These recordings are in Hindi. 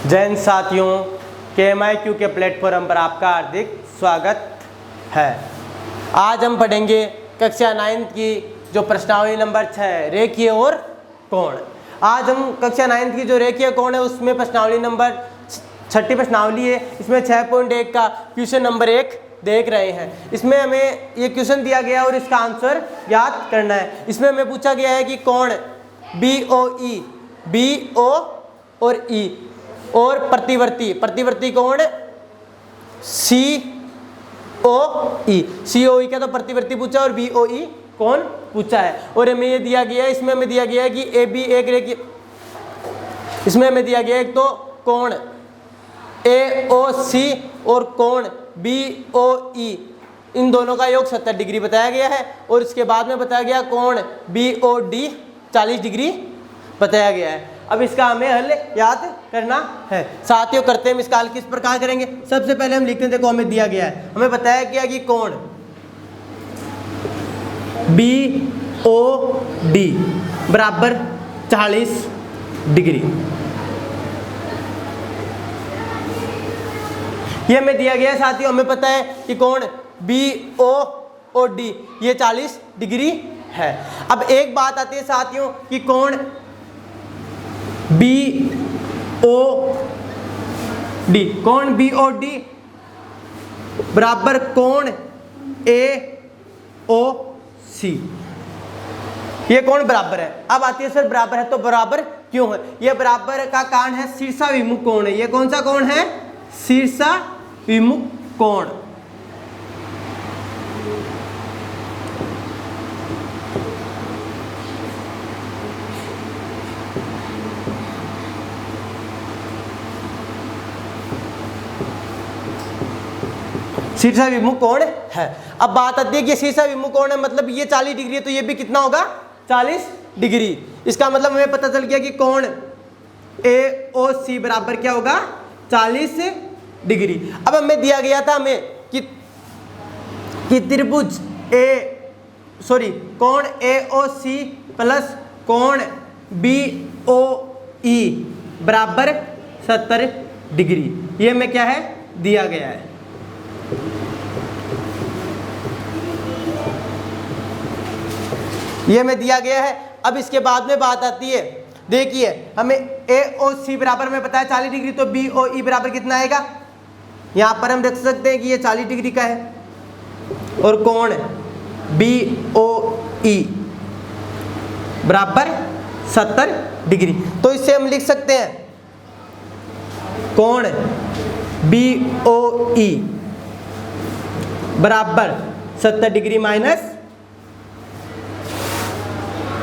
जैन साथियों, KMIQ के प्लेटफॉर्म पर आपका हार्दिक स्वागत है। आज हम पढ़ेंगे कक्षा 9 की जो प्रश्नावली नंबर 6 रेखीय और कोण। आज हम कक्षा 9 की जो रेखीय कोण है उसमें प्रश्नावली नंबर 6 प्रश्नावली है। इसमें 6.1 का क्वेश्चन नंबर 1 देख रहे हैं। इसमें हमें ये क्वेश्चन दिया गया और इसका आंसर याद करना है। इसमें हमें पूछा गया है कि कोण BOE, BO और E और प्रतिवर्ती कोण COE। COE का तो प्रतिवर्ती पूछा और BOE कोण पूछा है। और हमें ये दिया गया है, इसमें हमें दिया गया है कि AB एक रेखीय, इसमें हमें दिया गया है एक तो कोण AOC और कोण BOE, इन दोनों का योग 70 डिग्री बताया गया है। और इसके बाद में बताया गया कोण BOD 40 डिग्री बताया गया है। अब इसका हमें हल याद करना है। साथियों, करते हैं इसका हल किस प्रकार करेंगे। सबसे पहले हम लिखते हैं, देखो हमें दिया गया है, हमें बताया गया कि कोण BOD बराबर 40 डिग्री, ये हमें दिया गया है। साथियों, हमें पता है कि कोण BOD ये 40 डिग्री है। अब एक बात आती है साथियों कि कोण BOD बराबर कोण AOC, ये कोण बराबर है। अब आती है सर बराबर है तो बराबर क्यों है। ये बराबर का कारण है शीर्षाभिमुख कोण है। ये कौन सा कोण है? शीर्षाभिमुख कोण। शीर्षाभिमुख कोण है। अब बात आती है कि शीर्षाभिमुख कोण है, मतलब ये 40 डिग्री है तो ये भी कितना होगा? 40 डिग्री। इसका मतलब हमें पता चल गया कि कोण AOC बराबर क्या होगा? 40 डिग्री। अब हमें दिया गया था हमें कि त्रिभुज कोण AOC प्लस कोण BOE बराबर 70 डिग्री, ये हमें क्या है? दिया गया है। ये हमें दिया गया है। अब इसके बाद में बात आती है, देखिए हमें AOC बराबर में पता है 40 डिग्री, तो BOE बराबर कितना आएगा? यहां पर हम देख सकते हैं कि ये 40 डिग्री का है और कोण BOE बराबर 70 डिग्री। तो इससे हम लिख सकते हैं कोण BOE बराबर 70 डिग्री माइनस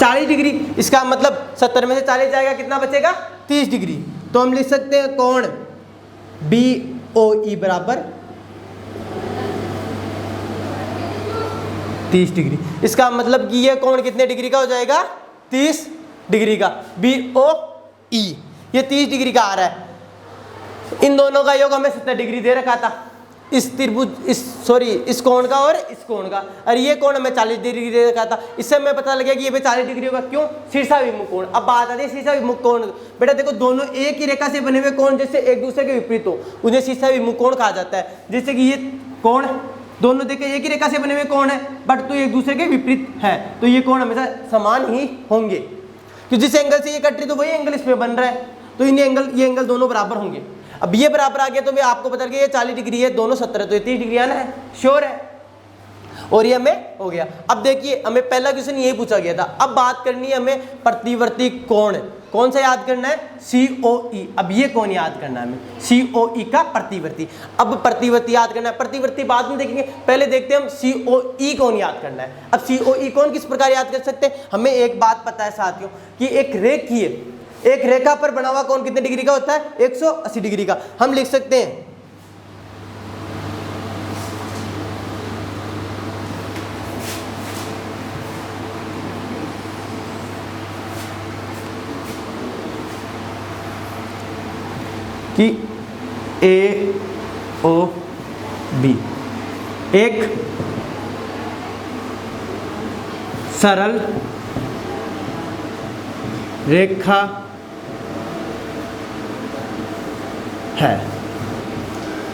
40 डिग्री। इसका मतलब 70 में से 40 जाएगा, कितना बचेगा? 30 डिग्री। तो हम लिख सकते हैं कोण BOE बराबर 30 डिग्री। इसका मतलब कि ये कोण कितने डिग्री का हो जाएगा? 30 डिग्री का। BOE ये 30 डिग्री का आ रहा है। इन दोनों का योग हमें 70 डिग्री दे रखा था, इस त्रिभुज इस कोण का और इस कोण का, और ये कोण हमें 40 डिग्री दे रखा था। इससे हमें पता लगा कि ये भी 40 डिग्री होगा। क्यों? शीर्षाभिमुख कोण। अब बात आती है शीर्षाभिमुख कोण। बेटा देखो, दोनों एक ही रेखा से बने हुए कोण जैसे एक दूसरे के विपरीत हो उन्हें शीर्षाभिमुख कोण कहा जाता है। जैसे कि ये कोण दोनों देखे एक ही रेखा से बने हुए कोण है बट तो एक दूसरे के विपरीत है, तो ये कोण हमेशा समान ही होंगे। तो जिस एंगल से ये कट रही तो वही एंगल इसमें बन रहा है, तो ये एंगल दोनों बराबर होंगे। अब ये बराबर आ गया तो मैं आपको बता गया ये 40 डिग्री है, दोनों 70 है, तो ये 30 डिग्री आना है, श्योर है। और ये हमें हो गया। अब देखिए हमें पहला क्वेश्चन यही पूछा गया था। अब बात करनी है हमें प्रतिवर्ती कोण। कौन सा याद करना है? COE। अब ये कोण याद करना है हमें, COE का प्रतिवर्ती। अब प्रतिवर्ती याद करना है, प्रतिवर्ती बाद में देखेंगे, पहले देखते हैं हम COE कोण याद करना है। अब COE कोण किस प्रकार याद कर सकते हैं? हमें एक बात पता है साथियों कि एक रेखा पर बना हुआ कोण कितने डिग्री का होता है? 180 डिग्री का। हम लिख सकते हैं कि AOB एक सरल रेखा है।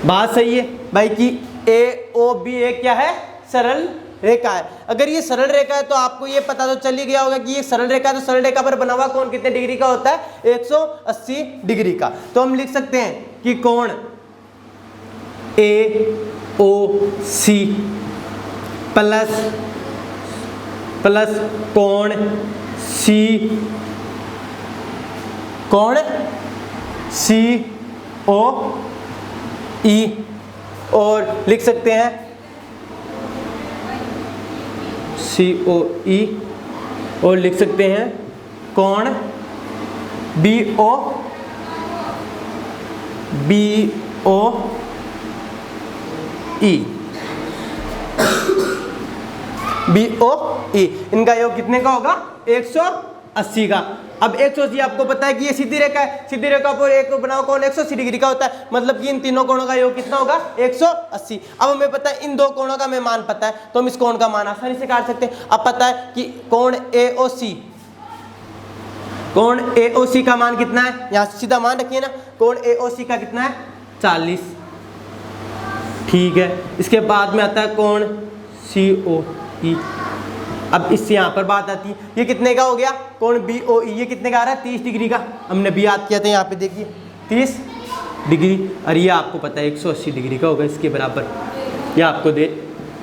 बात सही है भाई कि ए ओ बी एक क्या है, सरल रेखा है। अगर ये सरल रेखा है तो आपको ये पता तो चल ही गया होगा कि ये सरल रेखा है, तो सरल रेखा पर बना हुआ कोण कितने डिग्री का होता है, 180 डिग्री का। तो हम लिख सकते हैं कि कोण ए ओ सी प्लस कोण सी ओ ई, और लिख सकते हैं सी ओ ई, और लिख सकते हैं कोण बी ओ ई, इनका योग कितने का होगा, 180 का। अब 180 आपको पता है कि ये सीधी रेखा है, सीधी रेखा पर एक बनाओ कोण 180 डिग्री का होता है, मतलब कि इन तीनों कोणों का योग कितना होगा, 180। अब हमें पता है इन दो कोणों का हमें मान पता है, तो हम इस कोण का मान आसानी से काट सकते हैं। अब पता है कि कोण AOC का मान कितना है, यहाँ से सीधा मान रखिए ना, कोण AOC का कितना है, 40। ठीक है, इसके बाद में आता है कोण COE। अब इससे यहाँ पर बात आती है, ये कितने का हो गया, कोण BOE, ये कितने का आ रहा है, 30 डिग्री का। हमने भी याद किया था, यहाँ पे देखिए 30 डिग्री, और ये आपको पता है 180 डिग्री का होगा, इसके बराबर। ये आपको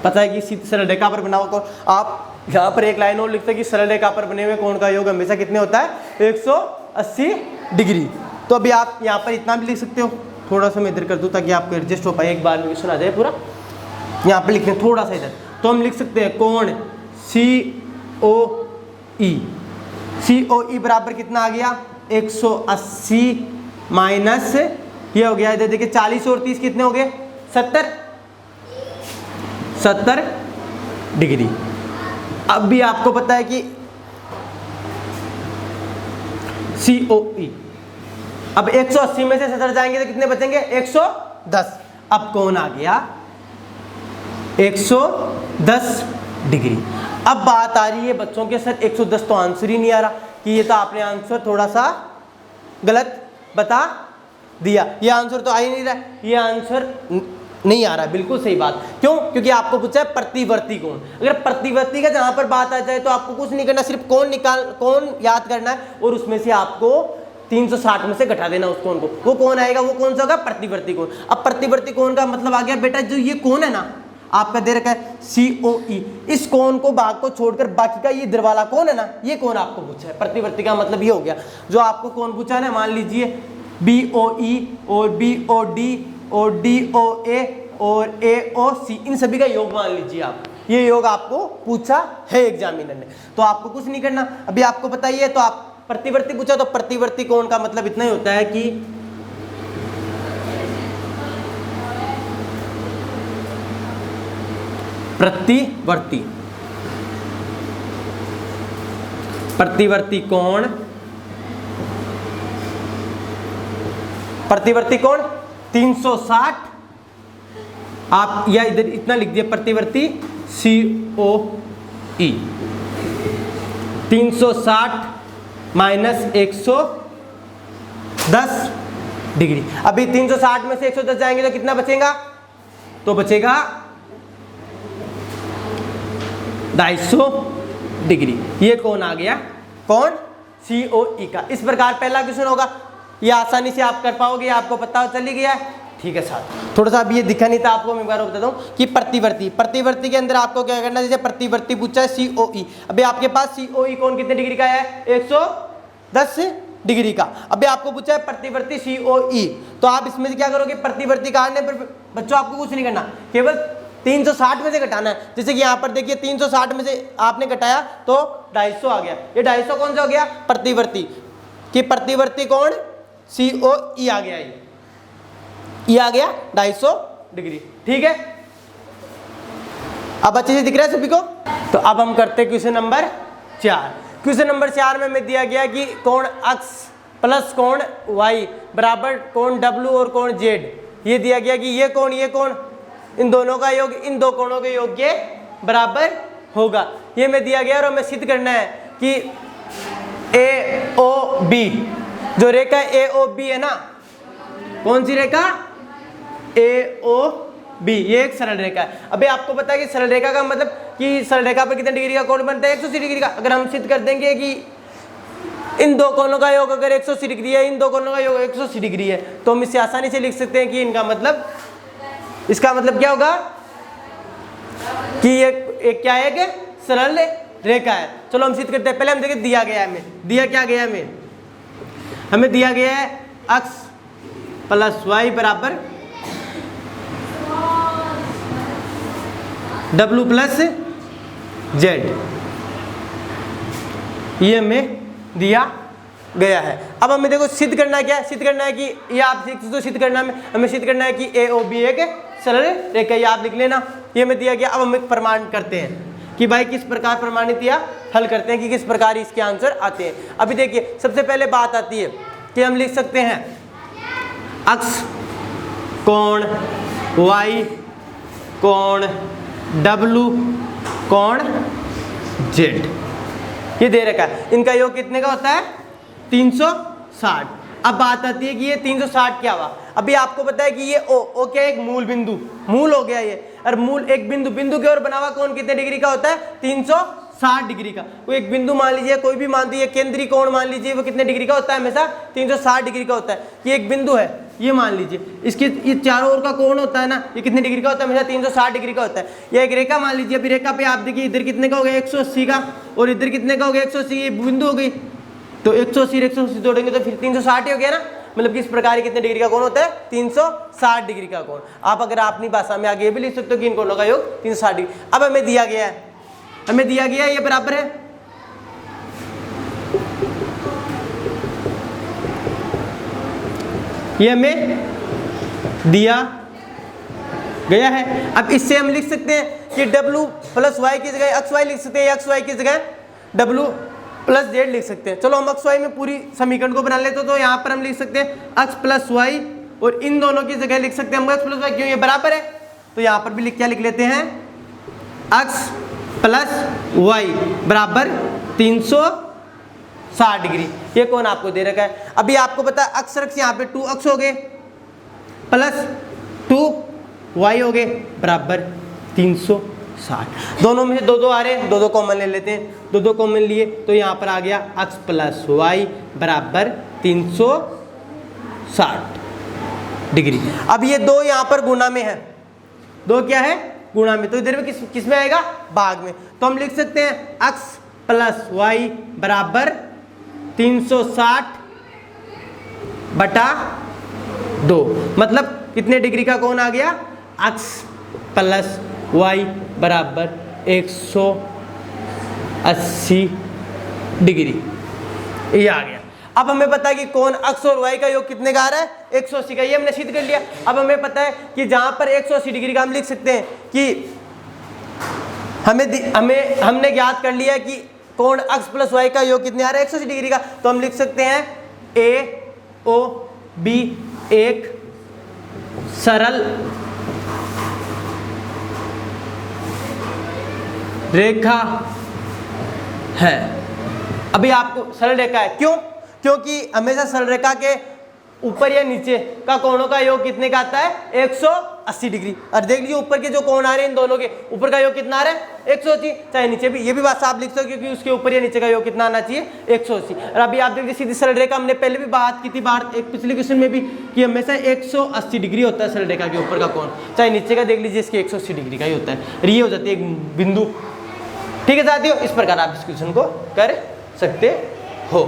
पता है कि सरल रेखा पर बना हुआ कोण, आप यहाँ पर एक लाइन और लिखते हैं कि सरल रेखा पर बने हुए कोण का योग हमेशा कितने होता है, 180 डिग्री। तो अभी आप यहाँ पर इतना भी लिख सकते हो, थोड़ा सा मैं इधर कर दूँ ताकि आपको एडजस्ट हो पाए, एक बार में सुना जाए पूरा। यहाँ पर लिखते हैं थोड़ा सा इधर, तो हम लिख सकते हैं कोण COE बराबर कितना आ गया, 180 माइनस ये हो गया, इधर देखिए 40 और 30 कितने हो गए, 70 डिग्री। अब भी आपको पता है कि COE, अब 180 में से 70 जाएंगे तो कितने बचेंगे, 110। अब कौन आ गया, 110 डिग्री। अब बात आ रही है बच्चों के, सर 110 तो आंसर ही नहीं आ रहा, कि ये तो आपने आंसर थोड़ा सा गलत बता दिया, ये आंसर तो आ ही नहीं रहा, ये आंसर नहीं आ रहा। बिल्कुल सही बात, क्यों, क्योंकि आपको पूछा है प्रतिवर्ती कोण। अगर प्रतिवर्ती का जहां पर बात आ जाए तो आपको कुछ नहीं करना, सिर्फ कोण याद करना है, और उसमें से आपको 360 में से घटा देना उस कोण को। वो कौन आएगा, वो कौन सा होगा, प्रतिवर्ती कोण। अब प्रतिवर्ती कोण का मतलब आ गया बेटा, जो ये कोण है ना आपका दे रखा है COE, इस कोण को भाग को छोड़कर बाकी का ये इधर वाला कोण है ना, ये कोण आपको पूछा है। प्रतिवर्ती का मतलब ये हो गया, जो आपको कोण पूछा है ना, मान लीजिए BOE और BOD और DOA और AOC, इन सभी का योग मान लीजिए आप, ये योग आपको पूछा है एग्जामिनर ने, तो आपको कुछ नहीं करना। अभी आपको पता ही है, तो आप प्रतिवर्ती पूछा, तो प्रतिवर्ती कोण का मतलब इतना ही होता है कि प्रतिवर्ती कोण 360, आप या इधर इतना लिख दिए, प्रतिवर्ती COE 360 माइनस 110 डिग्री। अभी 360 में से 110 जाएंगे तो कितना बचेगा, तो बचेगा 250 डिग्री। ये कौन आ गया, कौन COE का। इस प्रकार पहला क्वेश्चन होगा, ये आसानी से आप कर पाओगे, आपको पता चल ही गया है। ठीक है साथ, थोड़ा सा अभी ये दिखा नहीं था आपको, मैं एक बार बताता हूँ कि प्रतिवर्ती के अंदर आपको क्या करना है, जैसे प्रतिवर्ती पूछा है COE, अभी आपके पास COE कौन कितने डिग्री का है, 110 डिग्री का। अभी आपको पूछा है प्रतिवर्ती COE, तो आप इसमें से क्या करोगे, प्रतिवर्ती काटने पर बच्चों आपको कुछ नहीं करना, केवल 360 में से घटाना है। जैसे कि यहाँ पर देखिए 360 में से आपने घटाया तो 250 आ गया, ये 250 कौन सा हो गया, प्रतिवर्ती कि प्रतिवर्ती कौन COE आ गया, ये आ गया 250 डिग्री। ठीक है, अब अच्छे से दिख रहा है सभी को। तो अब हम करते हैं क्वेश्चन नंबर 4। क्वेश्चन नंबर 4 में हमें दिया गया कि कोण X प्लस कोण Y बराबर कोण W और कोण Z। ये दिया गया कि ये कोण इन दोनों का योग इन दो कोणों के योग के बराबर होगा। ये हमें दिया गया और हमें सिद्ध करना है कि AOB, जो रेखा AOB है ना, कौन सी रेखा? ए ओ बी, ये एक सरल रेखा है। अभी आपको पता है कि सरल रेखा का मतलब कि सरल रेखा पर कितने डिग्री का कोण बनता है? 180 डिग्री का। अगर हम सिद्ध कर देंगे कि इन दो कोणों का योग अगर 180 डिग्री है, इन दो कोणों का योग 180 डिग्री है, तो हम इससे आसानी से लिख सकते हैं कि इनका मतलब, इसका मतलब क्या होगा कि ये एक क्या है कि सरल रेखा है। चलो हम सिद्ध करते हैं। पहले हम देखें दिया गया है हमें, दिया क्या गया हमें दिया गया है x प्लस वाई बराबर W प्लस जेड, ये हमें दिया गया है। अब हमें देखो सिद्ध करना है, क्या सिद्ध करना है कि ये आप तो सिद्ध करना है, हमें सिद्ध करना है कि ए ओ बी एक सरल रेखा, ये आप लिख लेना, ये हमें दिया गया। अब हम प्रमाण करते हैं कि भाई किस प्रकार प्रमाणित या हल करते हैं कि किस प्रकार इसके आंसर आते हैं। अभी देखिए सबसे पहले बात आती है कि हम लिख सकते हैं x कोण y कोण w कोण z, ये दे रखा है। इनका योग कितने का होता है? 360। अब बात आती है कि ये 360 क्या हुआ। अभी आपको पता है कि ये ओ क्या है? एक मूल बिंदु, मूल हो गया ये, और मूल एक बिंदु के ओर बना हुआ कोण कितने डिग्री का होता है? 360 डिग्री का। कोई एक बिंदु मान लीजिए, कोई भी मान लीजिए, केंद्रीय कोण मान लीजिए, वो कितने डिग्री का होता है? हमेशा 360 डिग्री का होता है। ये एक बिंदु है, ये मान लीजिए, इसके ये चारों ओर का कोण होता है ना, ये कितने डिग्री का होता है? हमेशा 360 डिग्री का होता है। ये एक रेखा मान लीजिए, अभी रेखा पे आप देखिए इधर कितने का हो गया? 180 का, और इधर कितने का हो गया? 180, ये बिंदु हो गई, तो 180 जोड़ेंगे तो फिर 360 ही हो गया ना। मतलब किस प्रकार कितने डिग्री का कोण होता है? 360 डिग्री का कोण। आप अगर अपनी भाषा में आगे ये भी लिख सकते हो कि इन कोणों का योग 360 डिग्री। अब हमें दिया गया है, हमें दिया गया है ये बराबर है ये हमें दिया गया है। अब इससे हम लिख सकते हैं कि w प्लस वाई की जगह xy लिख सकते हैं, xy की जगह w प्लस जेड लिख सकते हैं। चलो हम xy में पूरी समीकरण को बना लेते तो यहाँ पर हम लिख सकते हैं x प्लस वाई, और इन दोनों की जगह लिख सकते हैं हम x प्लस वाई, क्यों? ये बराबर है, तो यहाँ पर भी क्या लिख लेते हैं? x प्लस वाई बराबर 360 डिग्री। ये कोण आपको दे रखा है। अभी आपको पता है अक्ष रक्ष यहाँ पे 2x हो गए प्लस 2y हो गए बराबर 360। दोनों में से दो आ रहे हैं, दो कॉमन ले लेते हैं। दो कॉमन लिए तो यहाँ पर आ गया x प्लस वाई बराबर 360 डिग्री। अब ये दो यहाँ पर गुणा में है, दो क्या है? गुणा में, तो इधर में किस में आएगा? भाग में। तो हम लिख सकते हैं x प्लस वाई बराबर 360 बटा 2, मतलब कितने डिग्री का कोण आ गया? x प्लस वाई बराबर 180 डिग्री, ये आ गया। अब हमें पता है कि कोण x और y का योग कितने का आ रहा है? 180 का, ये हमने सिद्ध कर लिया। अब हमें पता है कि जहां पर 180 डिग्री का हम लिख सकते हैं कि हमने ज्ञात कर लिया कि कोण x प्लस वाई का योग कितने आ रहा है? 180 डिग्री का। तो हम लिख सकते हैं ए ओ बी एक सरल रेखा है। अभी आपको सरल रेखा है, क्यों? क्योंकि हमेशा सरल रेखा के ऊपर या नीचे का कोणों का योग कितने का आता है? 180 डिग्री। और देख लीजिए ऊपर के जो कोण आ रहे हैं इन दोनों के ऊपर का योग कितना आ रहा है? 180। चाहे नीचे भी, ये भी बात आप लिख सकते हो क्योंकि उसके ऊपर या नीचे का योग कितना आना चाहिए? 180। और अभी आप देखिए सीधी सरल रेखा, हमने पहले भी बात की थी एक पिछले क्वेश्चन में भी, कि हमेशा 180 डिग्री होता है सरल रेखा के ऊपर का कोण, चाहे नीचे का देख लीजिए इसके 180 डिग्री का ही होता है। ये हो जाती है एक बिंदु। ठीक है साथियों, इस प्रकार आप इस क्वेश्चन को कर सकते हो।